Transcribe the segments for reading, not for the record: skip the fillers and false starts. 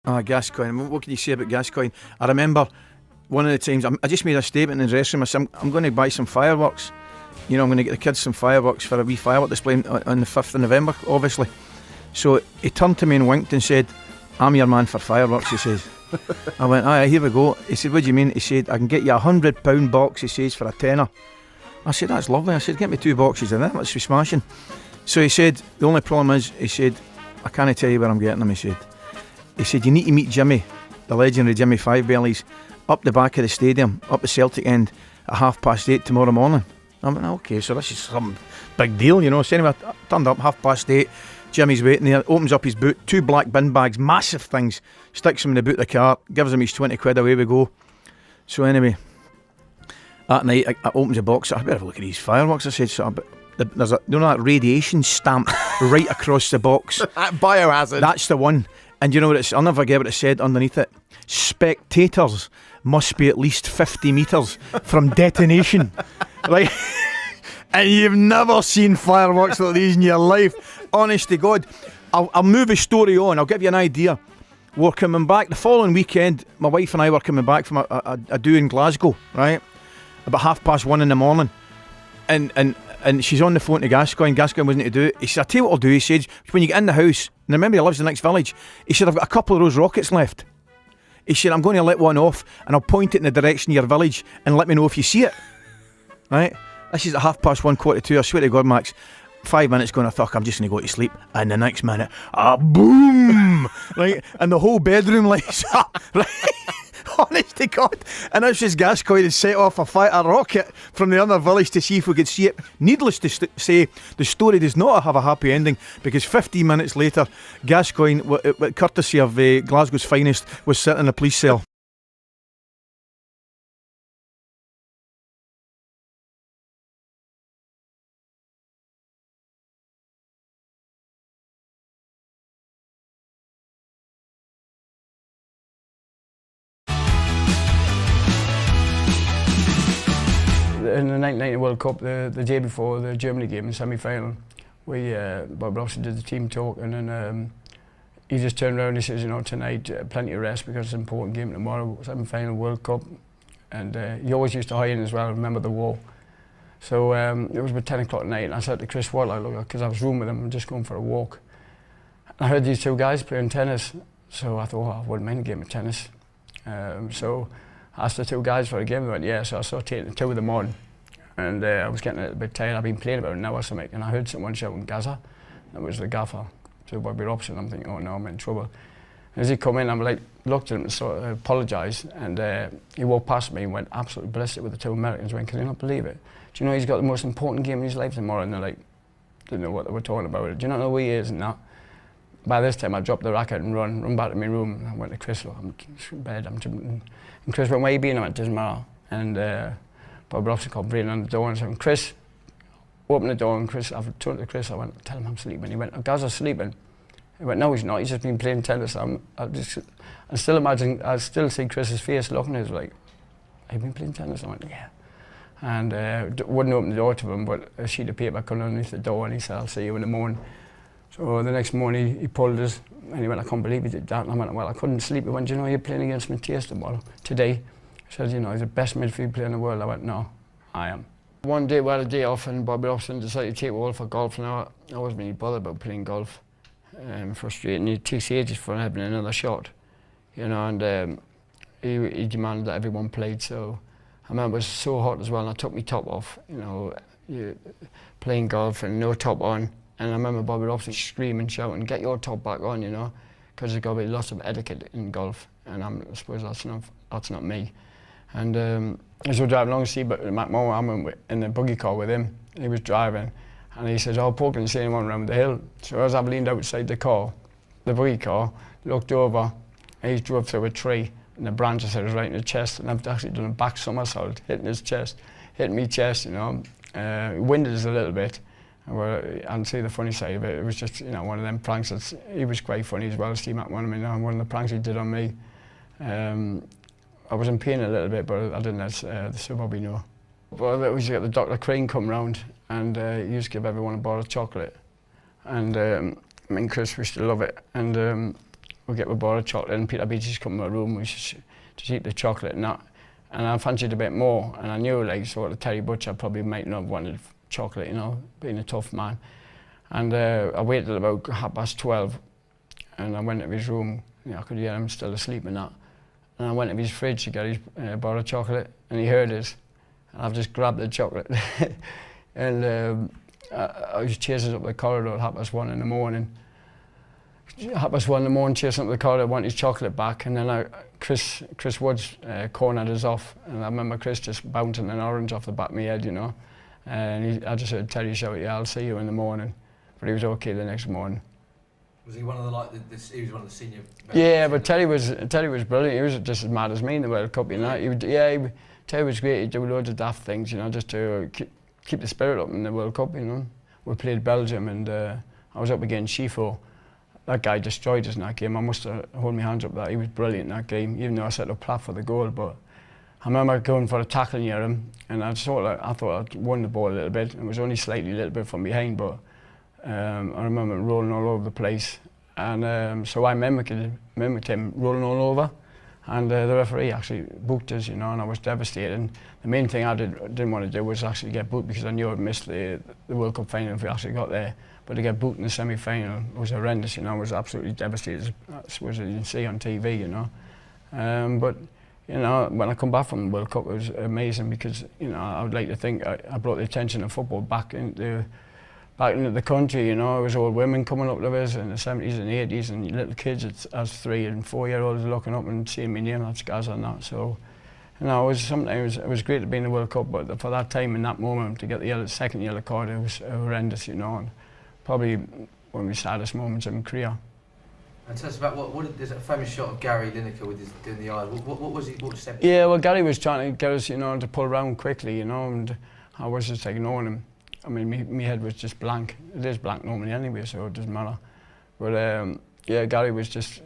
Ah, gascoigne. What can you say about gascoigne? I remember one of the times I just made a statement in the dressing room. I said, I'm going to buy some fireworks. You know, I'm going to get the kids some fireworks for a wee firework display on the 5th of November, obviously. So he turned to me and winked and said, I'm your man for fireworks, he says. I went, aye, here we go. He said, what do you mean? He said, I can get you £100 box, he says, for a tenner. I said, that's lovely. I said, get me 2 boxes of that, let's be smashing. So he said, the only problem is, he said, I can't tell you where I'm getting them, he said. He said, you need to meet Jimmy, the legendary Jimmy Five Bellies, up the back of the stadium, up the Celtic end, at 8:30 tomorrow morning. I went, okay, so this is some big deal, you know. So anyway, I turned up 8:30, Jimmy's waiting there, opens up his boot, 2 black bin bags, massive things, sticks them in the boot of the car, gives him his 20 quid, away we go. So anyway, that night, I opens the box, I better have a look at these fireworks, I said, so there's a, you know, that radiation stamp right across the box. Biohazard. That's the one. And you know what I'll never forget what it said underneath it. Spectators must be at least 50 metres from detonation. Right? And you've never seen fireworks like these in your life. Honest to God. I'll move the story on. I'll give you an idea. We're coming back the following weekend. My wife and I were coming back from a do in Glasgow, right? About 1:30 in the morning. And she's on the phone to Gascoigne. Gascoigne wasn't to do it. He said, I'll tell you what I'll do. He said, when you get in the house, and remember he lives in the next village, he said, I've got a couple of those rockets left. He said, I'm going to let one off and I'll point it in the direction of your village and let me know if you see it. Right? This is at 1:30, 1:45. I swear to God, Max, 5 minutes going, I thought, I'm just going to go to sleep. And the next minute, boom! Right? And the whole bedroom lights up. Right? Honest to God. And that's just Gascoigne had set off a rocket from the other village to see if we could see it. Needless to say, the story does not have a happy ending, because 15 minutes later, Gascoigne, courtesy of Glasgow's finest, was sitting in a police cell. In the 1990 World Cup, the day before the Germany game in semi-final, Bob Robson did the team talk, and then he just turned around and he says, you know, tonight plenty of rest because it's an important game tomorrow, semi-final World Cup, and he always used to high in as well, remember the war. So it was about 10 o'clock at night, and I said to Chris, what, because I was rooming with him, I'm just going for a walk. And I heard these 2 guys playing tennis, so I thought, oh, I wouldn't mind a game of tennis. So I asked the 2 guys for a game, they went, yeah, so I started taking the 2 of them on. And I was getting a bit tired. I'd been playing about an hour or something, and I heard someone shouting gazza. That was the gaffer to Bobby Robson. I'm thinking, oh no, I'm in trouble. And as he come in, I'm like, looked at him and sort of apologised, and he walked past me and went absolutely ballistic with the 2 Americans. Went, can you not believe it? Do you know he's got the most important game in his life tomorrow? And they're like, didn't know what they were talking about. Do you not know who he is and that? By this time, I dropped the racket and run back to my room. And I went to Chris, look, I'm in bed. And Chris went, where you been? I went, doesn't matter. And Bob Robson called Brian on the door and said, Chris, open the door. And Chris, I've turned to Chris, I went, tell him I'm sleeping. He went, oh, Gazza's sleeping. He went, no, he's not, he's just been playing tennis. I still imagine, I still see Chris's face looking at us like, have you been playing tennis? I went, yeah. And wouldn't open the door to him, but a sheet of paper come underneath the door, and he said, I'll see you in the morning. So the next morning he pulled us, and he went, I can't believe he did that. And I went, well, I couldn't sleep. He went, do you know you're playing against mccoist today? He said, you know, he's the best midfield player in the world. I went, no, I am. One day we had a day off, and Bobby Robson decided to take all for golf. Now, I wasn't really bothered about playing golf. Frustrating. It takes ages for having another shot, you know, and he demanded that everyone played. So I remember it was so hot as well, and I took my top off, you know, playing golf and no top on. And I remember Bobby Robson screaming, shouting, get your top back on, you know, because there's got to be lots of etiquette in golf, and I suppose that's not me. And as we were driving along the sea, but I'm in the buggy car with him. He was driving, and he says, oh, Paul, can you see anyone around the hill? So as I've leaned outside the buggy car, looked over, and he drove through a tree, and the branch was right in his chest, and I've actually done a back somersault, hitting his chest, hitting me chest, you know. It winded us a little bit. And see the funny side of it, it was just, you know, one of them pranks. He was quite funny as well, Steve McManaman, you know, one of the pranks he did on me. I was in pain a little bit, but I didn't let the Sir Bobby know. Well, we used to get the Dr. Crane come round, and he used to give everyone a bar of chocolate. And me and Chris used to love it. And we get a bar of chocolate, and Peter Beatty's come to my room, we should just eat the chocolate and that. And I fancied a bit more, and I knew, like, sort of Terry Butcher probably might not have wanted chocolate, you know, being a tough man. And I waited till about 12:30, and I went to his room. You know, I could hear him still asleep and that. And I went to his fridge to get his bar of chocolate, and he heard it. And I've just grabbed the chocolate. And I was chasing up the corridor at 1:30 in the morning. 1:30 in the morning, chasing up the corridor, I want his chocolate back. And then Chris Woods cornered us off. And I remember Chris just bouncing an orange off the back of my head, you know. And I just heard Terry shout, "Yeah, I'll see you in the morning." But he was okay the next morning. Was he one of the he was one of the senior? Yeah, but Terry was brilliant. He was just as mad as me in the World Cup, you know. Terry was great. He'd do loads of daft things, you know, just to keep the spirit up in the World Cup, you know. We played Belgium, and I was up against Schifo. That guy destroyed us in that game. I must have held my hands up that. He was brilliant in that game, even though I set up flat for the goal. But I remember going for a tackle near him, and I thought I'd won the ball a little bit. It was only slightly a little bit from behind, but I remember rolling all over the place. And so I mimicked him rolling all over. And the referee actually booked us, you know, and I was devastated. And the main thing I didn't want to do was actually get booked, because I knew I'd missed the World Cup final if we actually got there. But to get booked in the semi-final was horrendous, you know. I was absolutely devastated, as you can see on TV, you know. But, you know, when I come back from the World Cup, it was amazing, because, you know, I would like to think I brought the attention of football back into the country, you know. It was all women coming up to us in the 70s and 80s, and little kids as 3 and 4 year olds looking up and seeing me name, that's Gazza and that. So, you know, it was great to be in the World Cup, but for that time, in that moment, to get the second yellow card, it was horrendous, you know, and probably one of the saddest moments in my career. And tell us about there's a famous shot of Gary Lineker with his doing the eye. What was he? What was the Yeah, well, Gary was trying to get us, you know, to pull around quickly, you know, and I was just ignoring him. I mean, my head was just blank. It is blank normally anyway, so it doesn't matter. But yeah, Gary was just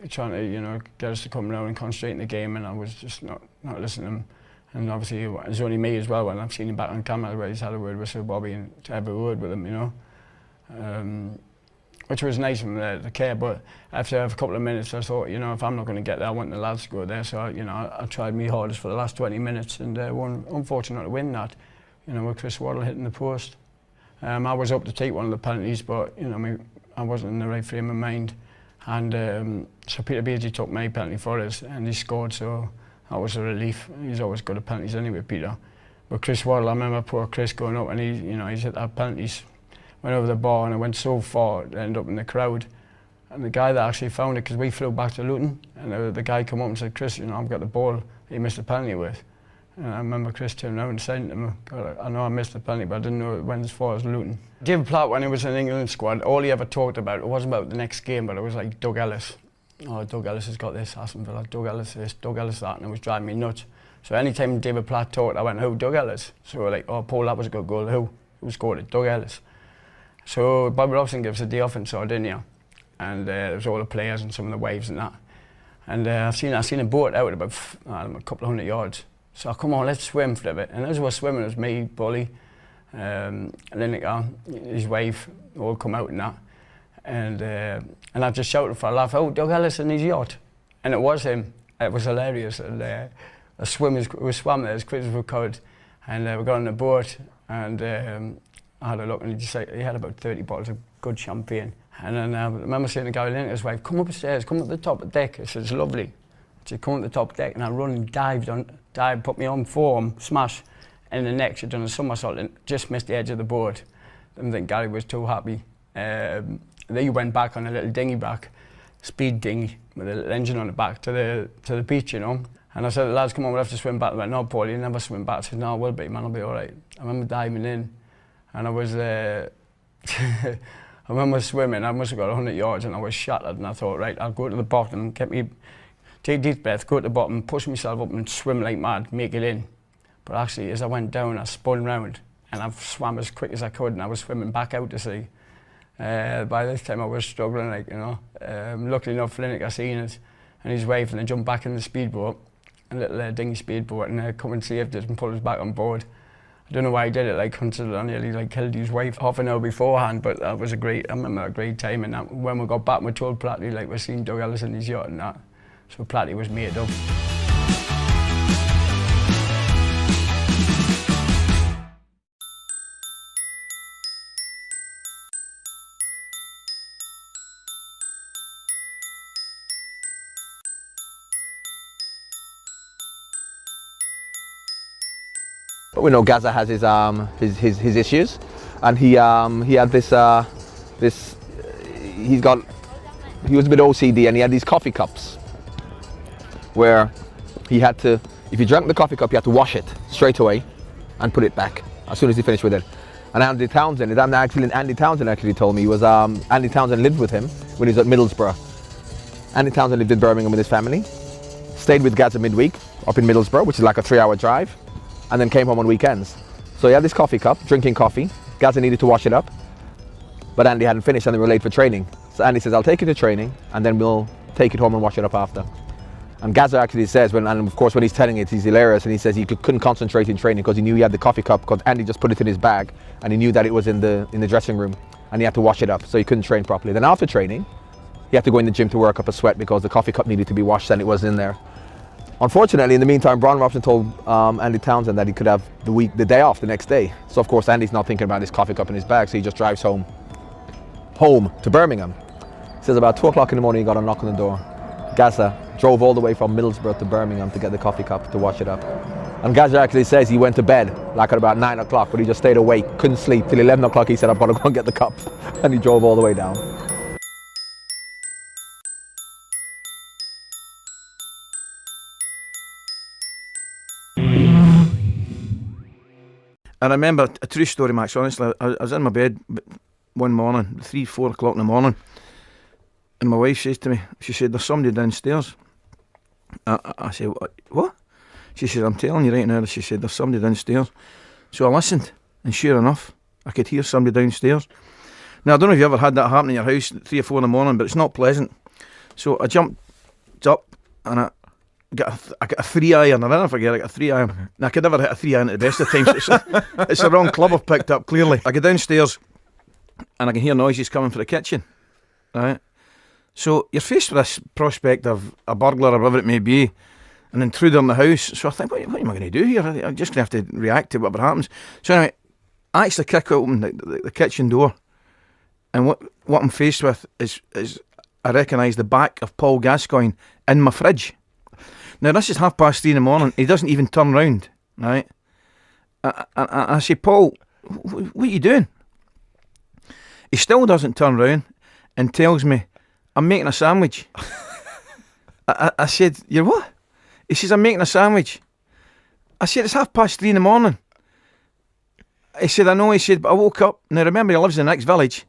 trying to, you know, get us to come around and concentrate in the game, and I was just not listening to him. And obviously, it's only me as well when I've seen him back on camera where he's had a word with Sir Bobby, and to have a word with him, you know. Which was nice of him to care, but after a couple of minutes I thought, you know, if I'm not going to get there, I want the lads to go there. So, you know, I tried my hardest for the last 20 minutes, and unfortunate to win that, you know, with Chris Waddle hitting the post. I was up to take one of the penalties, but, you know, I wasn't in the right frame of mind. And so Peter Beatty took my penalty for us, and he scored, so that was a relief. He's always good at penalties anyway, Peter. But Chris Waddle, I remember poor Chris going up, and he's hit that penalties. Went over the bar, and I went so far it ended up in the crowd. And the guy that actually found it, because we flew back to Luton, and the guy came up and said, "Chris, you know, I've got the ball he missed a penalty with." And I remember Chris turning around and saying to him, "God, I know I missed the penalty, but I didn't know it went as far as Luton." David Platt, when he was in the England squad, all he ever talked about, it wasn't about the next game, but it was like Doug Ellis. "Oh, Doug Ellis has got this, Aston Villa, Doug Ellis this, Doug Ellis that," and it was driving me nuts. So anytime David Platt talked, I went, "Who? Doug Ellis?" So we're like, "Oh, Paul, that was a good goal. Who scored it? Doug Ellis." So Bobby Robson gives a day off in Sardinia, and there was all the players and some of the waves and that. And I've seen a boat out at about a couple of 100 yards. So I come on, let's swim for a bit. And as we're swimming, it was me, Bully, Lineker, his wife, all come out and that. And I just shouted for a laugh, "Oh, Doug Ellis and his yacht." And it was him. It was hilarious. And we swam there as quick as we could, and we got on the boat, and I had a look, and he had about 30 bottles of good champagne. And then I remember saying to Gary Lineker's wife, "Come upstairs, come up the top of the deck." I said, "It's lovely." I said, "Come up the top deck," and I run and dived, put me on forearm, smash, and the next she'd done a somersault and just missed the edge of the board. I didn't think Gary was too happy. Then he went back on a little dinghy back, speed dinghy with a little engine on the back to the beach, you know. And I said, "Lads, come on, we'll have to swim back." They went, "No, Paul, you never swim back." I said, "No, I will be, man, I'll be all right." I remember diving in, and I was, I remember swimming, I must have got 100 yards, and I was shattered, and I thought, right, I'll go to the bottom, take a deep breath, go to the bottom, push myself up and swim like mad, make it in. But actually, as I went down, I spun round, and I swam as quick as I could, and I was swimming back out to sea. By this time, I was struggling, like, you know. Luckily enough, Lineker seen it, and his wife, and they jumped back in the speedboat, a little dinghy speedboat, and come and saved us and pulled us back on board. I don't know why he did it, like, considering I nearly like killed his wife half an hour beforehand, but that was I remember a great time. And that, when we got back, we told Platty, like, we're seeing Doug Ellis in his yacht and that. So Platty was made up. But we know Gazza has his issues, and he had he was a bit OCD, and he had these coffee cups where he had to, if you drank the coffee cup, you had to wash it straight away and put it back as soon as he finished with it. And Andy Townsend actually told me, he was Andy Townsend lived with him when he was at Middlesbrough. Andy Townsend lived in Birmingham with his family, stayed with Gazza midweek up in Middlesbrough, which is like a 3-hour drive, and then came home on weekends. So he had this coffee cup, drinking coffee. Gazza needed to wash it up, but Andy hadn't finished and they were late for training. So Andy says, I'll take it to training and then we'll take it home and wash it up after. And Gazza actually says, and of course when he's telling it, he's hilarious, and he says he couldn't concentrate in training because he knew he had the coffee cup, because Andy just put it in his bag and he knew that it was in the dressing room and he had to wash it up, so he couldn't train properly. Then after training, he had to go in the gym to work up a sweat because the coffee cup needed to be washed and it was in there. Unfortunately, in the meantime, Brian Robson told Andy Townsend that he could have the day off the next day. So of course Andy's not thinking about his coffee cup in his bag, so he just drives home to Birmingham. He says about 2 o'clock in the morning he got a knock on the door. Gazza drove all the way from Middlesbrough to Birmingham to get the coffee cup to wash it up. And Gazza actually says he went to bed like at about 9 o'clock, but he just stayed awake, couldn't sleep till 11 o'clock. He said, I've got to go and get the cup, and he drove all the way down. I remember a true story, Max, honestly. I was in my bed one morning, 3-4 o'clock in the morning, and my wife says to me, she said, there's somebody downstairs. I said, what? She said, I'm telling you right now, she said, there's somebody downstairs. So I listened, and sure enough, I could hear somebody downstairs. Now, I don't know if you ever had that happen in your house, 3 or 4 in the morning, but it's not pleasant. So I jumped up, and I got a 3-iron. I'll never forget, I got a 3-iron. Now, I could never hit a 3-iron at the best of times. It's the wrong club I've picked up, clearly. I go downstairs, and I can hear noises coming from the kitchen. Right? So you're faced with this prospect of a burglar or whatever it may be, an intruder in the house. So I think, what am I going to do here? I'm just going to have to react to whatever happens. So anyway, I actually kick open the kitchen door, and what I'm faced with is I recognise the back of Paul Gascoigne in my fridge. Now this is 3:30 in the morning. He doesn't even turn round, right? I say, Paul, what are you doing? He still doesn't turn round and tells me, I'm making a sandwich. I said, you're what? He says, I'm making a sandwich. I said, it's 3:30 in the morning. He said, I know. He said, but I woke up. Now remember, he lives in the next village.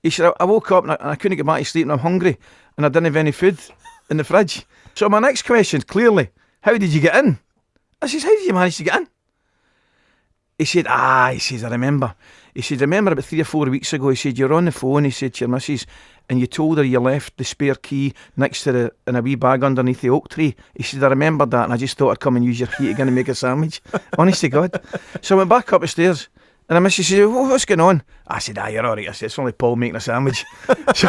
He said, I woke up and I couldn't get back to sleep and I'm hungry and I didn't have any food in the fridge. So my next question, clearly, how did you get in? I says, how did you manage to get in? He said, he says, I remember. He said, remember about 3 or 4 weeks ago, he said, you're on the phone, he said, to your missus, and you told her you left the spare key next to in a wee bag underneath the oak tree. He said, I remembered that, and I just thought I'd come and use your key to go and make a sandwich. Honest to God. So I went back up the stairs, and the missus said, what's going on? I said, you're all right. I said, it's only Paul making a sandwich. So